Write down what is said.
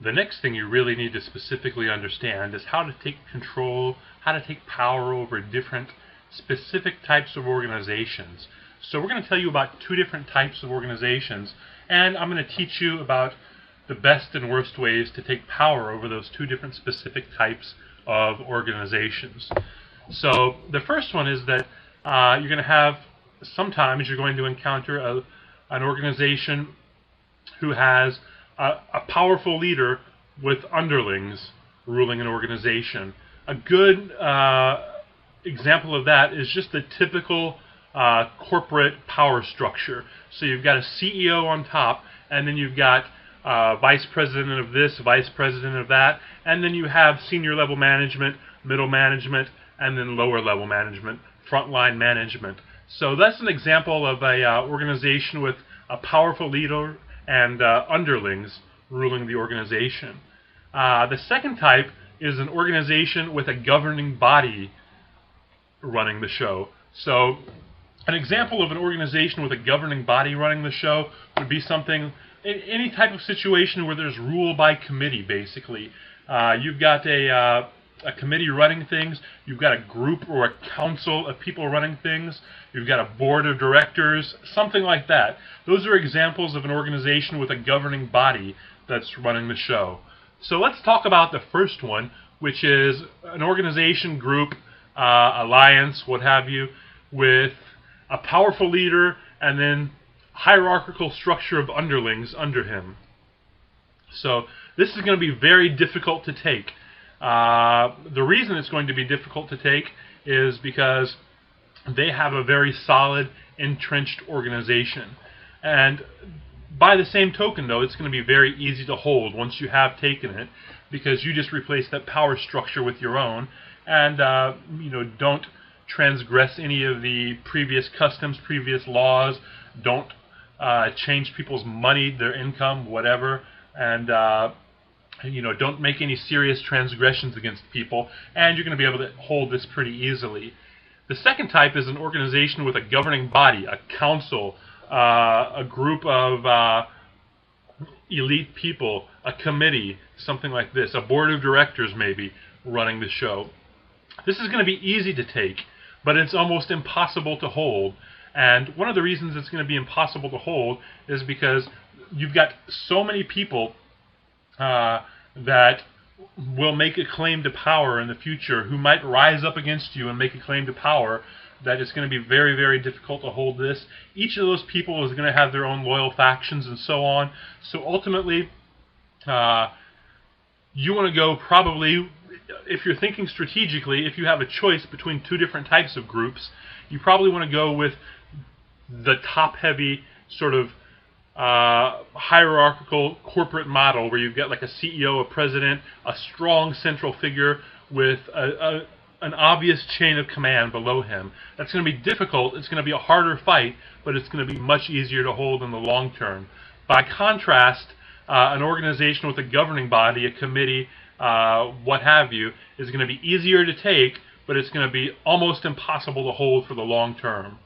The next thing you really need to specifically understand is how to take control, how to take power over different specific types of organizations. So we're going to tell you about two different types of organizations, and I'm going to teach you about the best and worst ways to take power over those two different specific types of organizations. So the first one is that you're going to have, sometimes you're going to encounter an organization who has a powerful leader with underlings ruling an organization. A good example of that is just the typical corporate power structure. So you've got a CEO on top, and then you've got vice president of this, vice president of that, and then you have senior level management, middle management, and then lower level management, frontline management. So that's an example of a organization with a powerful leader and underlings ruling the organization. The second type is an organization with a governing body running the show. So an example of an organization with a governing body running the show would be something, any type of situation where there's rule by committee, basically. You've got a committee running things, you've got a group or a council of people running things, you've got a board of directors, something like that. Those are examples of an organization with a governing body that's running the show. So let's talk about the first one, which is an organization, group, alliance, what have you, with a powerful leader and then hierarchical structure of underlings under him. So this is going to be very difficult to take. The reason it's going to be difficult to take is because they have a very solid, entrenched organization. And by the same token, though, it's going to be very easy to hold once you have taken it, because you just replace that power structure with your own, and don't transgress any of the previous customs, previous laws. Don't change people's money, their income, whatever, and don't make any serious transgressions against people, and you're going to be able to hold this pretty easily. The second type is an organization with a governing body, a council, a group of elite people, a committee, something like this, a board of directors maybe running the show. This is going to be easy to take, but it's almost impossible to hold. And one of the reasons it's going to be impossible to hold is because you've got so many people that will make a claim to power in the future, who might rise up against you and make a claim to power, that it's going to be very, very difficult to hold this. Each of those people is going to have their own loyal factions and so on. So ultimately, you want to go probably, if you're thinking strategically, if you have a choice between two different types of groups, you probably want to go with the top-heavy sort of hierarchical corporate model where you've got like a CEO, a president, a strong central figure with an obvious chain of command below him. That's going to be difficult. It's going to be a harder fight, but it's going to be much easier to hold in the long term. By contrast, an organization with a governing body, a committee, what have you, is going to be easier to take, but it's going to be almost impossible to hold for the long term.